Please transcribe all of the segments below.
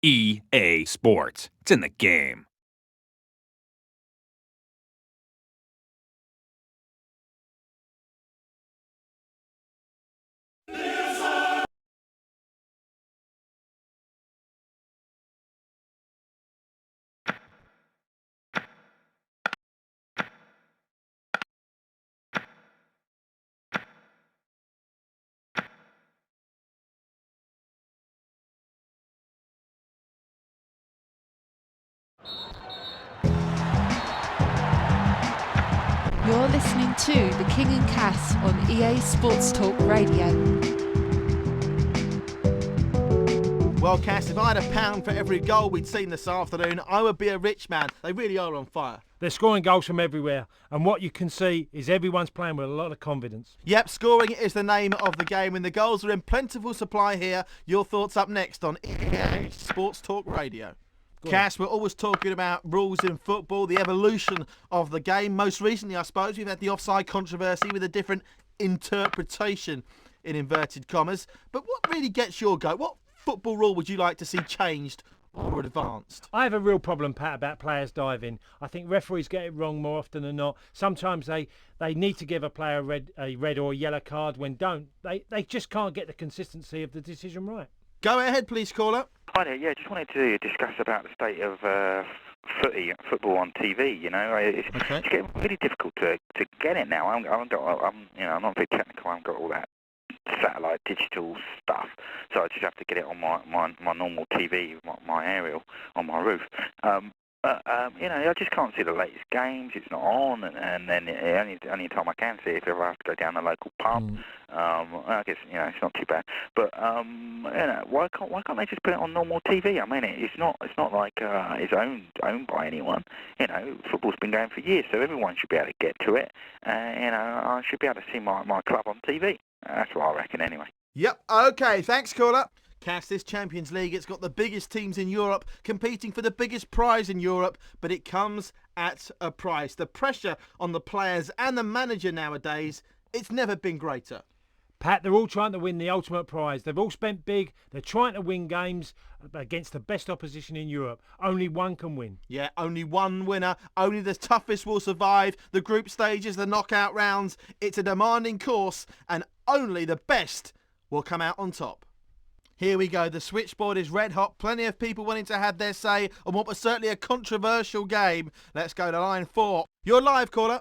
EA Sports. It's in the game. You're listening to The King and Cass on EA Sports Talk Radio. Well, Cass, if I had £1 for every goal we'd seen this afternoon, I would be a rich man. They really are on fire. They're scoring goals from everywhere, and what you can see is everyone's playing with a lot of confidence. Yep, scoring is the name of the game, and the goals are in plentiful supply here. Your thoughts up next on EA Sports Talk Radio. Cass, we're always talking about rules in football, the evolution of the game. Most recently, I suppose, we've had the offside controversy with a different interpretation, in inverted commas. But what really gets your goat? What football rule would you like to see changed or advanced? I have a real problem, Pat, about players diving. I think referees get it wrong more often than not. Sometimes they need to give a player a red or a yellow card when don't. They just can't get the consistency of the decision right. Go ahead, please, caller. Hi there. Yeah, just wanted to discuss about the state of football on TV. You know, it's getting really difficult to get it now. I'm not very technical. I haven't got all that satellite digital stuff, so I just have to get it on my normal TV, my aerial on my roof. I just can't see the latest games. It's not on, and then only time I can see it if I have to go down the local pub. I guess it's not too bad. But why can't they just put it on normal TV? I mean, it's not like it's owned by anyone. You know, football's been going for years, so everyone should be able to get to it. I should be able to see my club on TV. That's what I reckon, anyway. Yep. Okay. Thanks, caller. Cass, this Champions League, it's got the biggest teams in Europe competing for the biggest prize in Europe, but it comes at a price. The pressure on the players and the manager nowadays, it's never been greater. Pat, they're all trying to win the ultimate prize. They've all spent big. They're trying to win games against the best opposition in Europe. Only one can win. Yeah, only one winner. Only the toughest will survive. The group stages, the knockout rounds. It's a demanding course, and only the best will come out on top. Here we go. The switchboard is red hot. Plenty of people wanting to have their say on what was certainly a controversial game. Let's go to line 4. You're live, caller.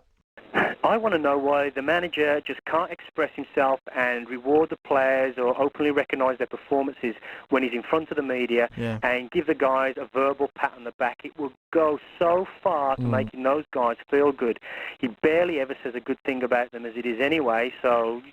I want to know why the manager just can't express himself and reward the players or openly recognise their performances when he's in front of the media and give the guys a verbal pat on the back. It will go so far to making those guys feel good. He barely ever says a good thing about them as it is anyway, so,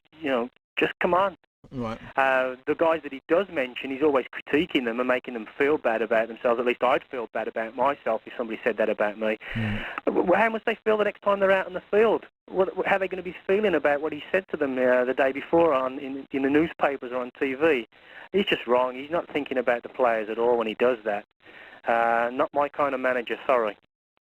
just come on. Right. The guys that he does mention, he's always critiquing them and making them feel bad about themselves. At least I'd feel bad about myself if somebody said that about me. How must they feel the next time they're out in the field? How are they going to be feeling about what he said to them the day before in the newspapers or on TV? He's just wrong. He's not thinking about the players at all when he does that. Not my kind of manager, sorry.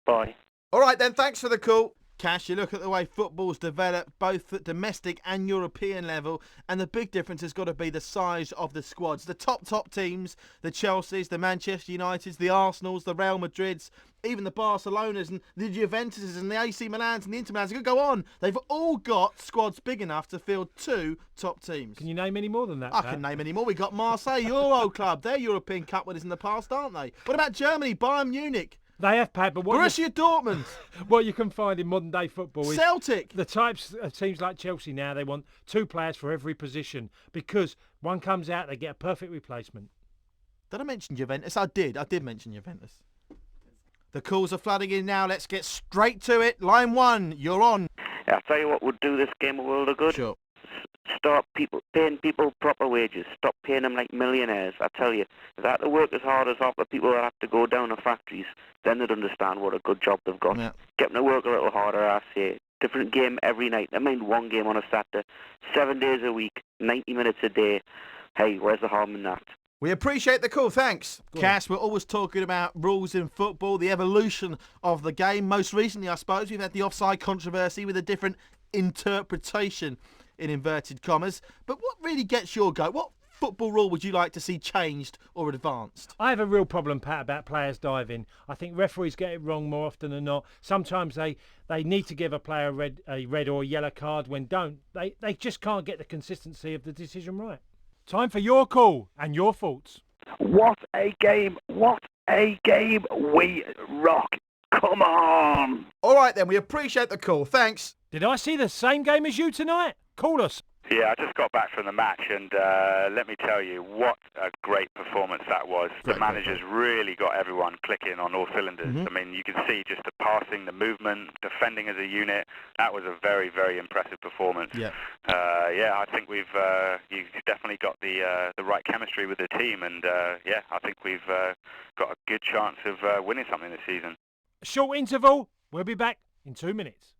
Bye. All right then, thanks for the call. Cash, you look at the way football's developed, both at domestic and European level, and the big difference has got to be the size of the squads. The top teams, the Chelseas, the Manchester Uniteds, the Arsenals, the Real Madrids, even the Barcelonas and the Juventuses and the AC Milans and the Inter Milans, I could go on. They've all got squads big enough to field 2 top teams. Can you name any more than that, I Pat? can name any more. We've got Marseille, your old club. They're European Cup winners in the past, aren't they? What about Germany, Bayern Munich? They have, Pat, but Borussia Dortmund. What you can find in modern day football is Celtic. The types of teams like Chelsea now, they want 2 players for every position because one comes out, they get a perfect replacement. Did I mention Juventus? I did mention Juventus. The calls are flooding in now. Let's get straight to it. Line 1, you're on. I'll tell you what would do this game a world of good. Sure. Stop paying people proper wages. Stop paying them like millionaires. I tell you, if they had to work as hard as half the people that have to go down to factories, then they'd understand what a good job they've got. Yeah. Get them to work a little harder, I say. Different game every night. I mean, one game on a Saturday, 7 days a week, 90 minutes a day. Hey, where's the harm in that? We appreciate the call, thanks. Cass, we're always talking about rules in football, the evolution of the game. Most recently, I suppose, we've had the offside controversy with a different interpretation, in inverted commas. But what really gets your goat? What football rule would you like to see changed or advanced? I have a real problem, Pat, about players diving. I think referees get it wrong more often than not. Sometimes they need to give a player a red or a yellow card when don't. They just can't get the consistency of the decision right. Time for your call and your thoughts. What a game! What a game! We rock! Come on! All right then, we appreciate the call. Thanks. Did I see the same game as you tonight? Call us. Yeah, I just got back from the match, and let me tell you, what a great performance that was. The managers really got everyone clicking on all cylinders. I mean, you can see just the passing, the movement, defending as a unit. That was a very, very impressive performance. Yeah, I think you've definitely got the right chemistry with the team, and I think we've got a good chance of winning something this season. A short interval. We'll be back in 2 minutes.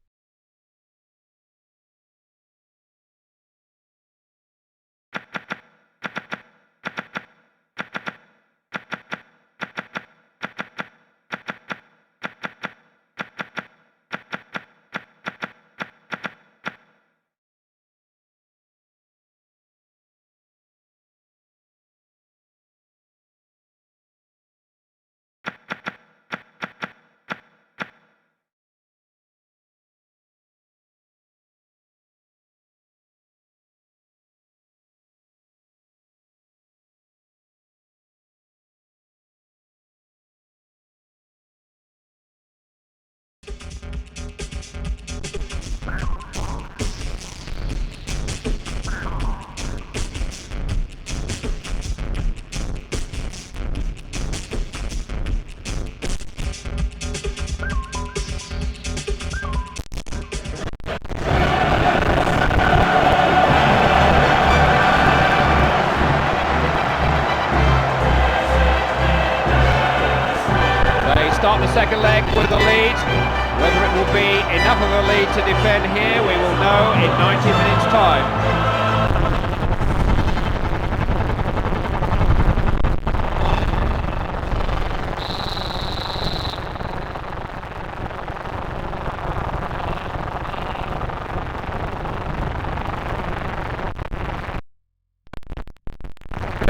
Start the second leg with a lead. Whether it will be enough of a lead to defend here, we will know in 90 minutes' time.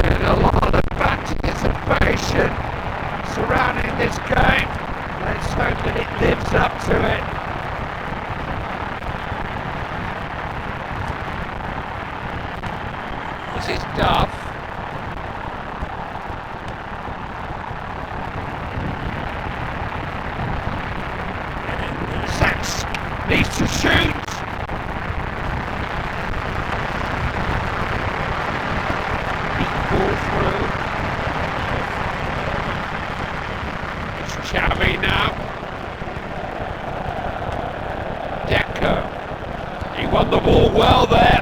Been a lot of anticipation surrounding this game. Let's hope that it lives up to it. This is Duff. Sachs needs to shoot. Ball through. It's Xavi now. Decker. He won the ball well there.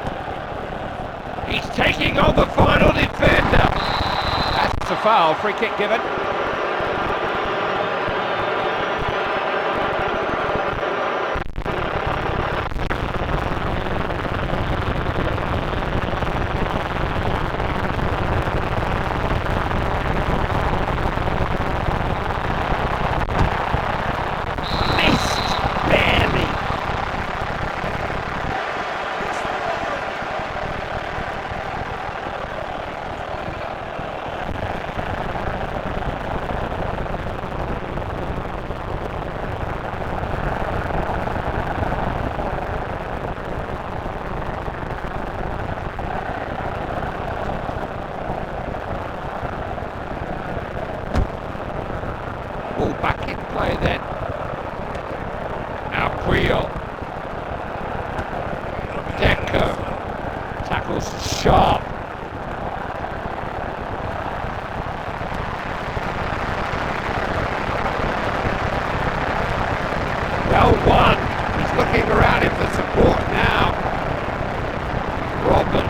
He's taking on the final defender. That's a foul. Free kick given. Ball back in play then. Now Creel. Decker. Tackles sharp. Well won. He's looking around him for support now. Robin.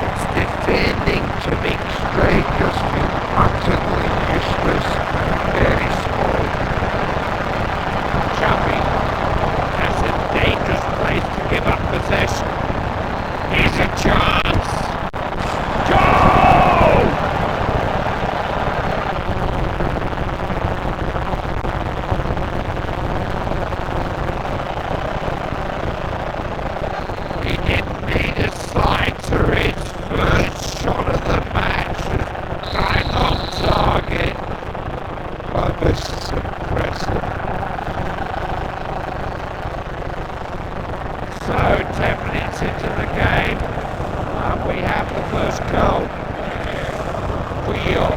It's defending to make strangers feel utterly useless and very small. Xavi. into the game. And we have the first goal. Wheel.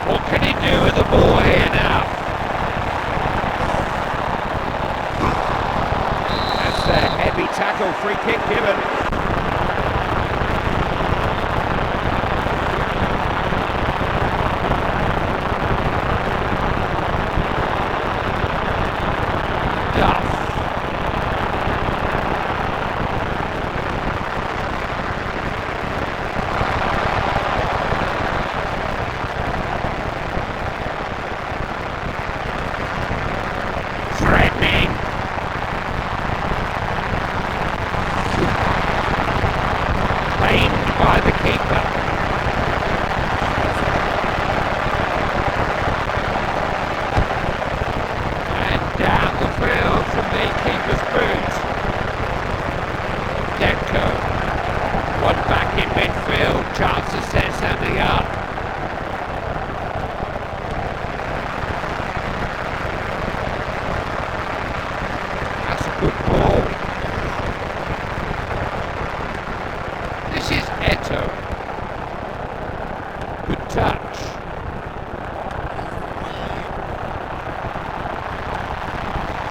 What can he do with the ball here now? That's a heavy tackle, free kick given.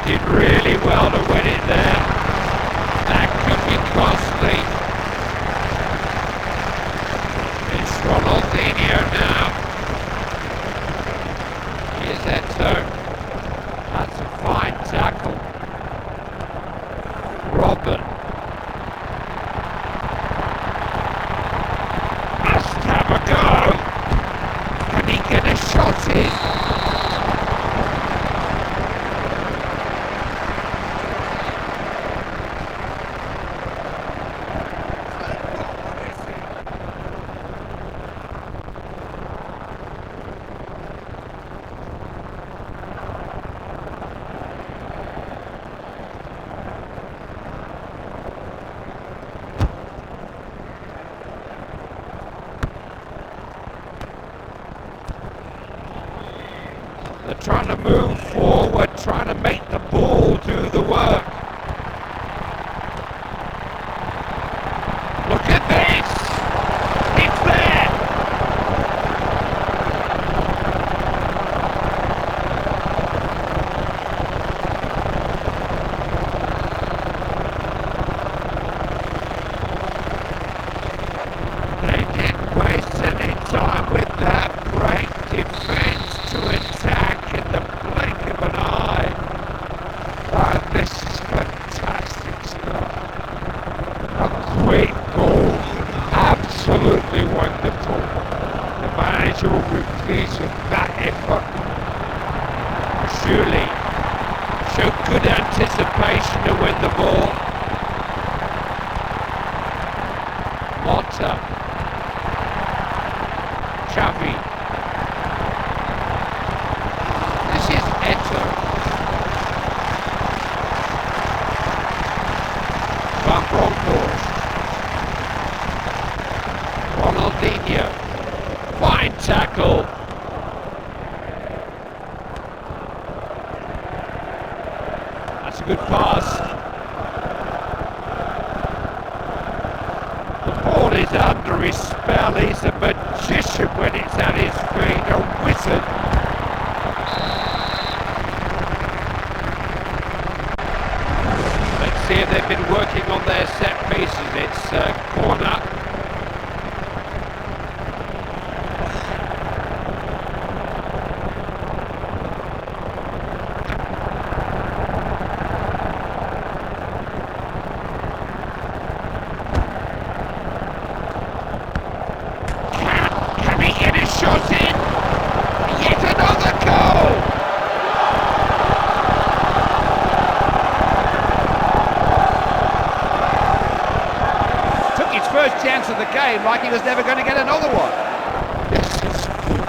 Did really well to win it there. That could be costly. It's Ronaldinho now. Here's Eto. That's a fine tackle. Robin. Must have a go. Can he get a shot in? They're trying to move forward, trying to make the ball do the work. Look at this! It's there! They didn't waste any time with that great defense to attack. This is fantastic stuff. A great goal. Absolutely wonderful. The manager will be pleased with that effort. Surely showed good anticipation to win the ball. Motta. Xavi. This is Eto. Ronaldinho, fine tackle. That's a good pass. The ball is under his spell. He's a magician when it's at his feet, a wizard. Let's see if they've been working on their set pieces. It's corner. Can he get his shot in? Yet another goal! First chance of the game, like he was never going to get another one. This is good.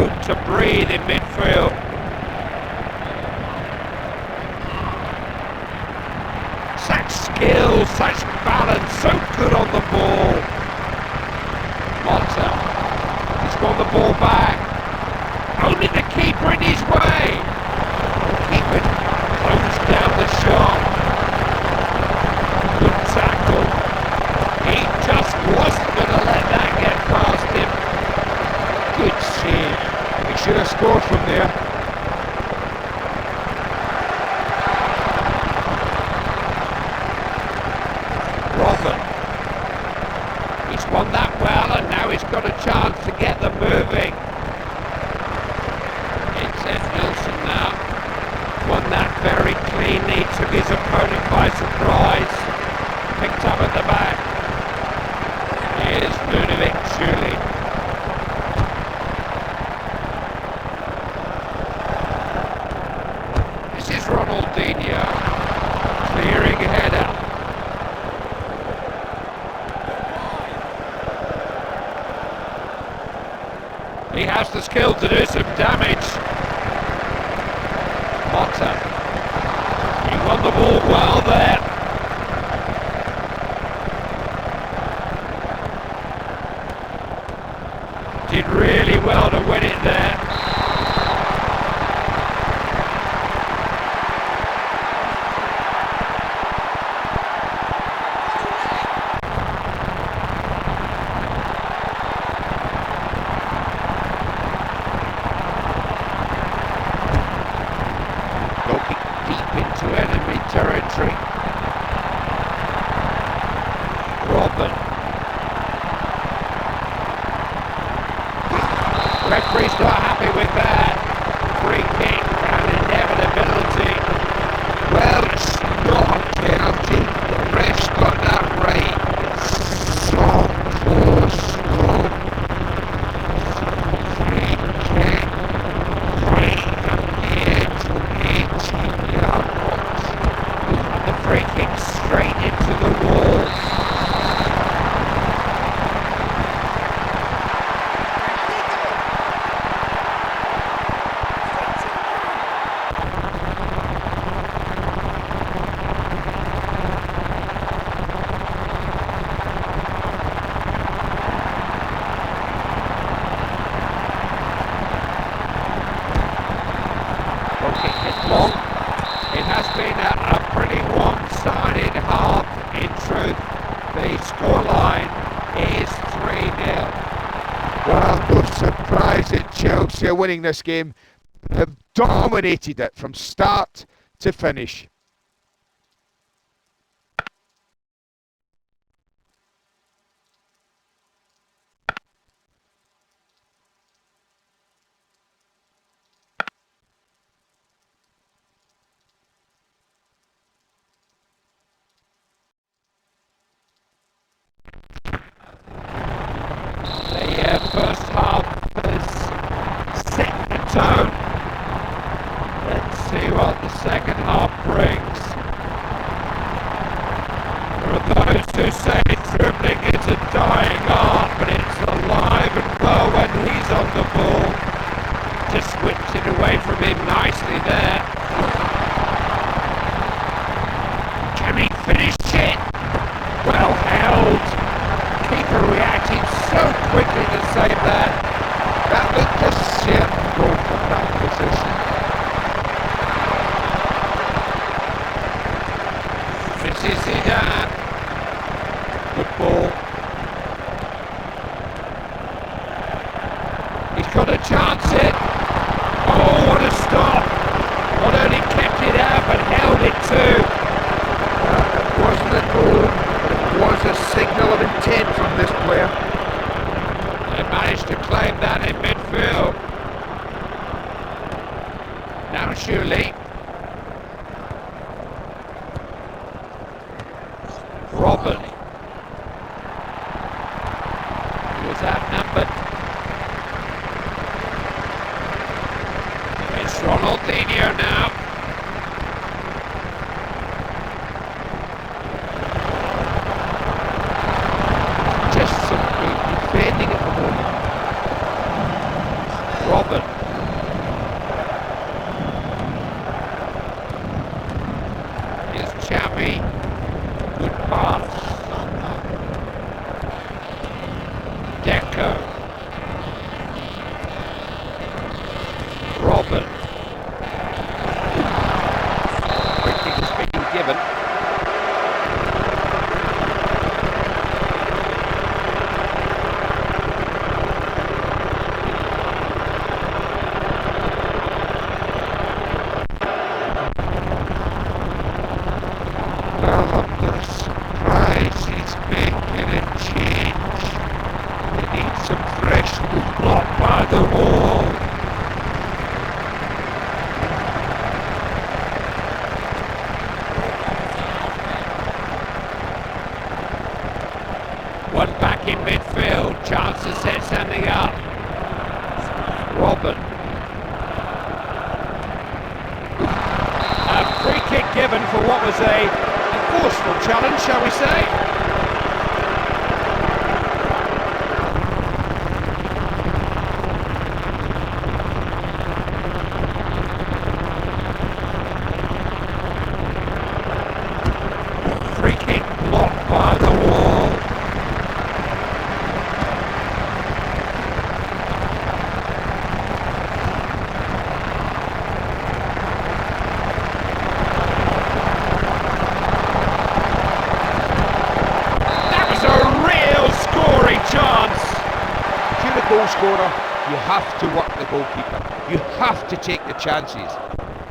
room to breathe in midfield. Such skill, such balance, so good on the ball. Kata, he's got the ball back. Only the keeper in his way. Keeper closed down the shot. Good tackle. He just wasn't going to let that get past him. Good save. He should have scored from there. He's won that well, and now he's got a chance to get them moving. It's Ed Nelson now. Won that very cleanly, took his opponent by surprise. Picked up at the back. Here's Ludovic Schulli. This is Ronaldinho. Clearing header. He has the skill to do some damage. Kata. He won the ball well there. Did really well to win it there. Referee's not happy with that. Free kick and inevitability. Well, it's not a penalty. The ref's got that right. It's so close. Free kick. Right from the edge of 18 yards. And the free kick straight into the wall. It has been a pretty one-sided half. In truth, the scoreline is 3-0. Well, no surprise that Chelsea are winning this game. They've dominated it from start to finish. The first half has set the tone. Let's see what the second half brings. There are those who say dribbling is a dying art, but it's alive and well when he's on the ball. Just whipped it away from him nicely there. Can he finish it? Well held. Keeper reacted so quickly to save that. That looked a certain goal from that position. This is Zidane. Good ball. He's got a chance it. Oh, what a stop. Not only kept it out, but held it too. It wasn't a goal, but it was a signal of intent from this player. They managed to claim that in midfield. Now Schulli. Robin. He was outnumbered. It's Ronaldinho now. Just simply defending at the moment. Robin. Deco. Robin. Free kick is being given. One back in midfield, chance to set something up. Robin. A free kick given for what was a forceful challenge, shall we say? Free kick blocked by the wall. Goal scorer, you have to work the goalkeeper. You have to take the chances.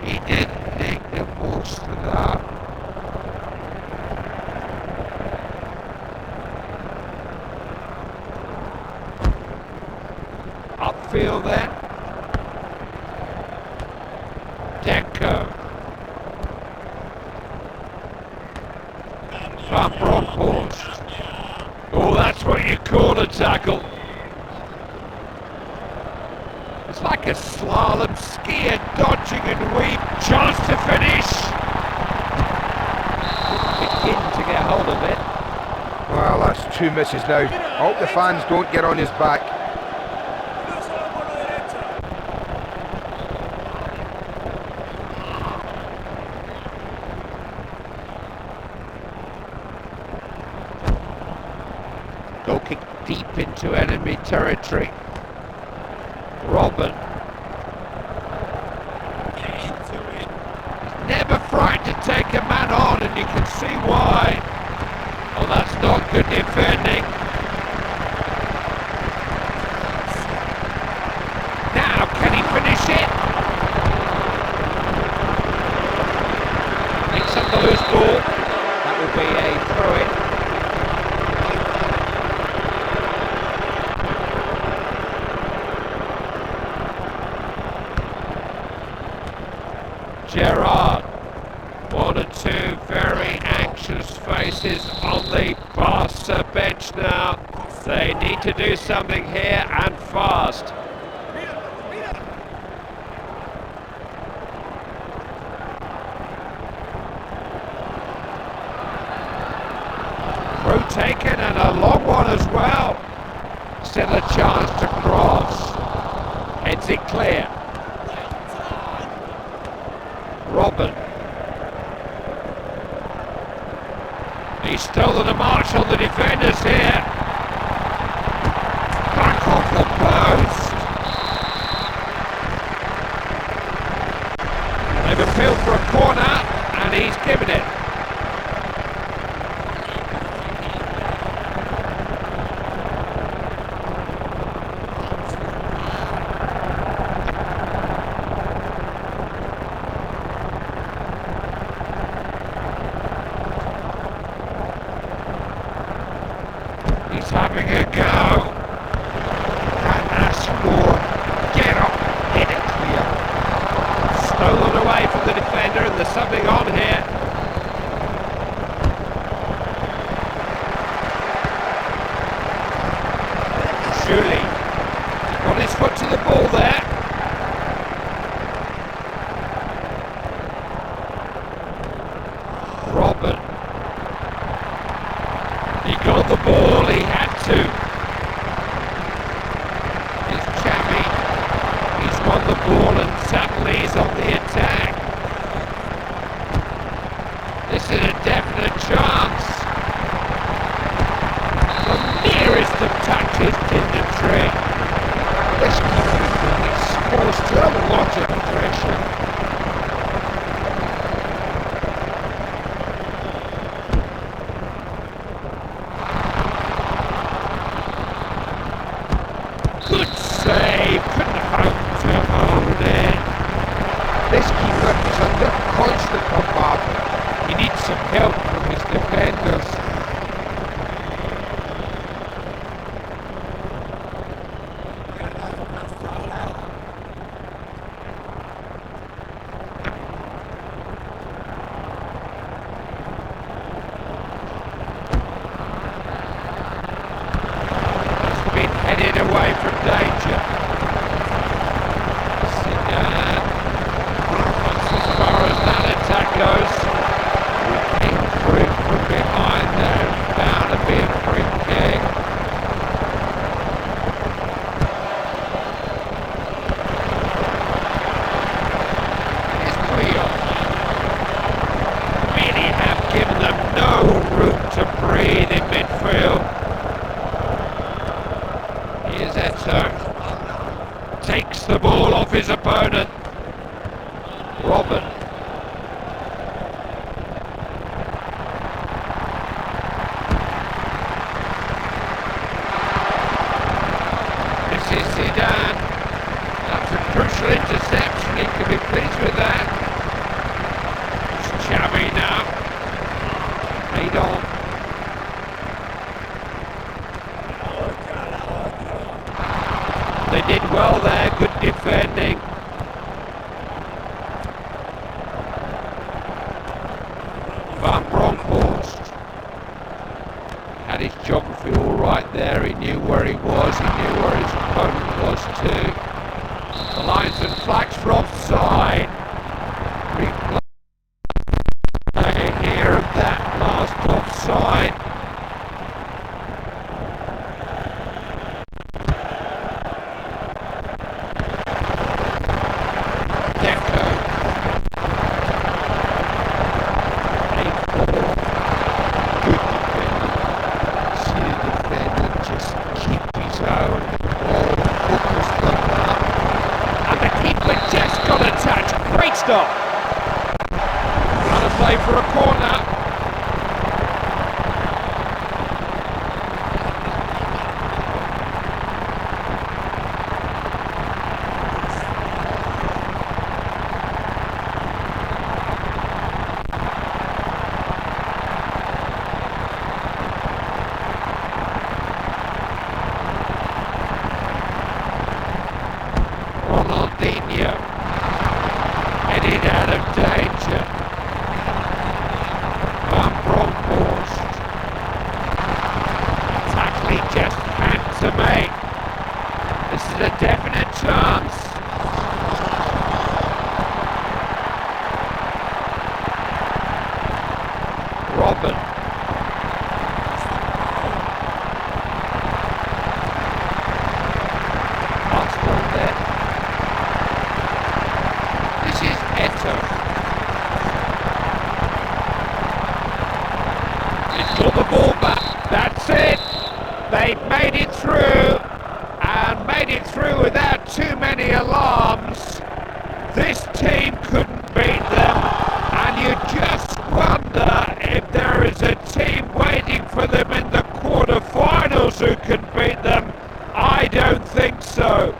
He didn't make the most of that. Upfield then. Deco. Van Bronckhorst. Oh, that's what you call a tackle. It's like a slalom skier dodging and weave. Chance to finish. Begin to get hold of it. Well, that's 2 misses now. I hope the fans don't get on his back. Goal kick deep into enemy territory. Robin. He's never frightened to take a man on, and you can see why. Oh, that's not good defending. Now, can he finish it? Picks up the loose ball. That will be a throw-in. Gerrard, 1 or 2 very anxious faces on the Barca bench now. They need to do something here and fast. Throw taken and a long one as well. Still a chance to cross. Heads it clear. Robin. He's stolen a march on the defenders here. Back off the post. They've appealed for a corner and he's given it. He's having a go. And that's more. Get up. Hit it clear. Stolen away from the defender, and there's something on here. Surely. Got his foot to the ball there. Robin. He got the ball, he had to. It's Chappie. He's won the ball and suddenly he's on the attack. This is a definite chance. The nearest of touches in the lot of pressure. Good save, couldn't have hoped to hold it. This keeper is under constant bombardment. He needs some help from his defenders. He's been headed away from danger. Zidane. That's as far as that attack goes. We came through from behind there. Bound to be a free kick. It's clear. Really have given them no room to breathe in midfield. Here's Eto. Takes the ball off his opponent. Robin. This is Zidane. That's a crucial interception. He can be pleased with that. It's Xavi now. Lead on. They did well there. Good defending. Van Bronckhorst had his geography all right there. He knew where he was. He knew where his opponent was too. The linesman flags for offside. Replay here of that last offside. Stop. Trying to play for a corner. Ronaldinho. Headed out of danger. Van Bronckhorst. Tackle he just had to make. This is a definite chance. Robin. Last ball there. This is Eto. He's got the ball back. That's it. They've made it through. And made it through without too many alarms. This team couldn't beat them. And you just wonder if there is a team waiting for them in the quarterfinals who can beat them. I don't think so.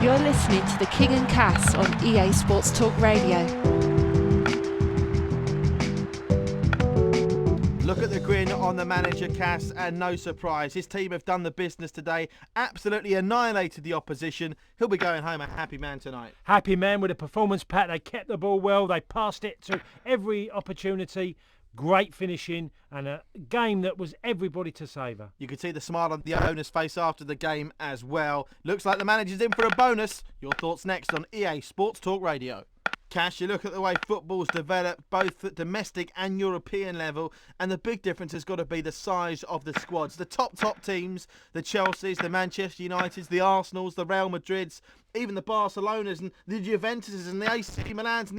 You're listening to the King and Cass on EA Sports Talk Radio. Look at the grin on the manager, Cass, and no surprise. His team have done the business today, absolutely annihilated the opposition. He'll be going home a happy man tonight. Happy man with a performance, Pat. They kept the ball well. They passed it to every opportunity. Great finishing and a game that was everybody to savour. You could see the smile on the owner's face after the game as well. Looks like the manager's in for a bonus. Your thoughts next on EA Sports Talk Radio. Cash, you look at the way football's developed, both at domestic and European level, and the big difference has got to be the size of the squads. The top teams, the Chelseas, the Manchester Uniteds, the Arsenals, the Real Madrids, even the Barcelonas and the Juventuses and the AC Milans and the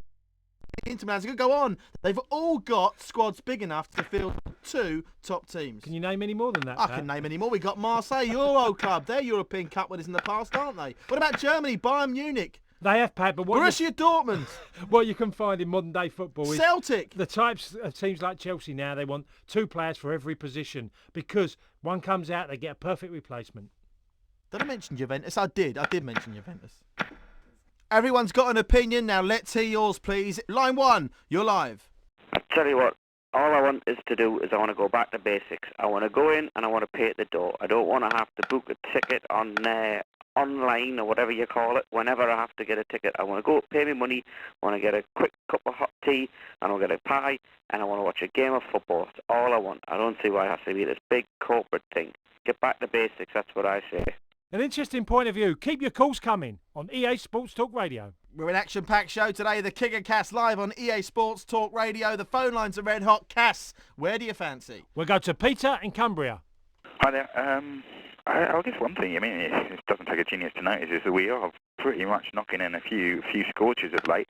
Inter Milans. It could go on. They've all got squads big enough to field 2 top teams. Can you name any more than that, I Pat? can name any more. We got Marseille, your old club. They're European Cup winners in the past, aren't they? What about Germany, Bayern Munich? They have, Pat, but Borussia Dortmund. What you can find in modern day football is Celtic. The types of teams like Chelsea now, they want 2 players for every position because one comes out, they get a perfect replacement. Did I mention Juventus? I did mention Juventus. Everyone's got an opinion. Now let's hear yours, please. Line 1, you're live. I tell you what, all I want is to do is I want to go back to basics. I want to go in and I want to pay at the door. I don't want to have to book a ticket on online or whatever you call it. Whenever I have to get a ticket, I want to go pay me money. I want to get a quick cup of hot tea and I'll get a pie and I want to watch a game of football. That's all I want. I don't see why it has to be this big corporate thing. Get back to basics, that's what I say. An interesting point of view. Keep your calls coming on EA Sports Talk Radio. We're an action-packed show today. The King and Cass live on EA Sports Talk Radio. The phone lines are red hot. Cass, where do you fancy? We'll go to Peter in Cumbria. Hi there. I guess one thing, I mean, it doesn't take a genius to notice, is that we are pretty much knocking in a few scorches of late.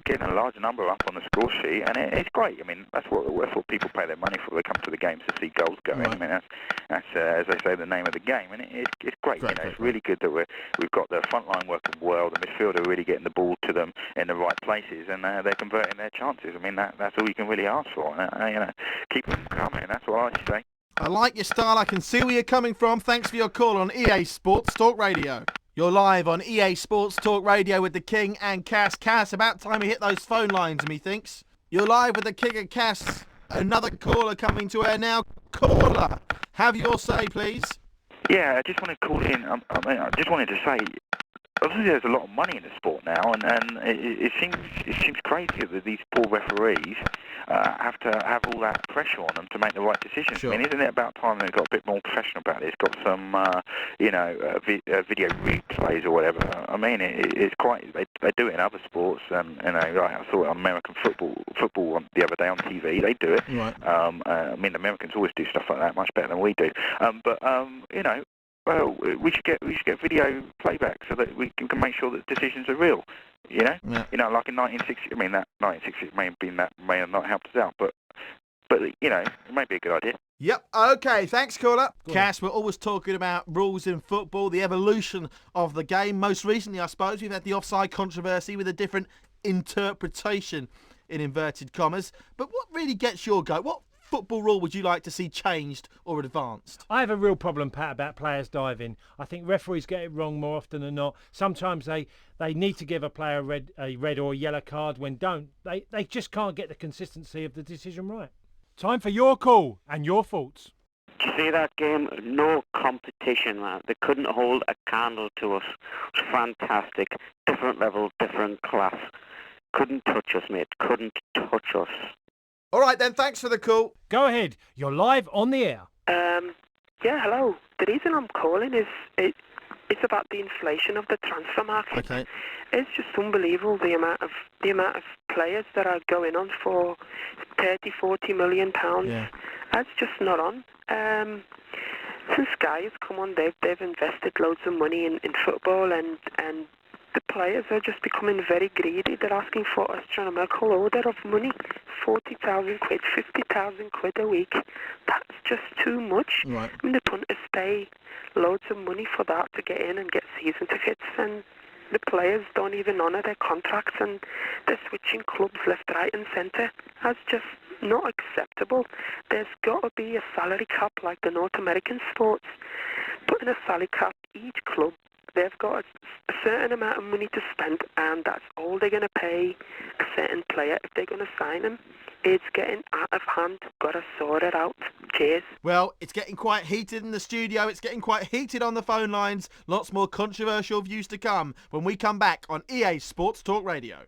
Getting a large number up on the score sheet, and it's great. I mean, that's what people pay their money for. They come to the games to see goals going. Right. I mean, that's as they say, the name of the game, and it's great. It's really good that we've got the front line working well. The midfield are really getting the ball to them in the right places, and they're converting their chances. I mean, that's all you can really ask for. Keep them coming. That's what I say. I like your style. I can see where you're coming from. Thanks for your call on EA Sports Talk Radio. You're live on EA Sports Talk Radio with the King and Cass. Cass, about time we hit those phone lines, methinks. You're live with the King and Cass. Another caller coming to air now. Caller, have your say, please. Yeah, I just want to call in. I just wanted to say, obviously there's a lot of money in the sport now, and it seems crazy that these poor referees have to have all that pressure on them to make the right decisions. Sure. I mean, isn't it about time they got a bit more professional about this? Got some, video replays or whatever. I mean, it's quite. They do it in other sports, and I saw it on American football the other day on TV. They do it. Right. I mean, Americans always do stuff like that much better than we do. Well, we should get video playback so that we can make sure that decisions are real. Yeah. Like in 1960. I mean, that 1960 may have not helped us out, but it may be a good idea. Yep. Okay. Thanks, caller. Cass, we're always talking about rules in football, the evolution of the game. Most recently, I suppose, we've had the offside controversy with a different interpretation, in inverted commas. But what really gets your goat? What football rule would you like to see changed or advanced? I have a real problem, Pat, about players diving. I think referees get it wrong more often than not. Sometimes they need to give a player a red or a yellow card. When don't, they just can't get the consistency of the decision right. Time for your call and your thoughts. Did you see that game? No competition, man. They couldn't hold a candle to us. It was fantastic. Different level, different class. Couldn't touch us, mate. Couldn't touch us. All right, then. Thanks for the call. Go ahead. You're live on the air. Yeah, hello. The reason I'm calling is it's about the inflation of the transfer market. Okay. It's just unbelievable the amount of players that are going on for 30, 40 million pounds. Yeah. That's just not on. Since Sky has come on, they've invested loads of money in football, and the players are just becoming very greedy. They're asking for astronomical order of money, 40,000 quid, 50,000 quid a week. That's just too much. Right. I mean, the punters pay loads of money for that to get in and get season tickets, and the players don't even honour their contracts, and they're switching clubs left, right and centre. That's just not acceptable. There's got to be a salary cap like the North American sports. Put in a salary cap, each club, they've got a certain amount of money to spend, and that's all they're going to pay a certain player if they're going to sign him. It's getting out of hand. Got to sort it out. Cheers. Well, it's getting quite heated in the studio. It's getting quite heated on the phone lines. Lots more controversial views to come when we come back on EA Sports Talk Radio.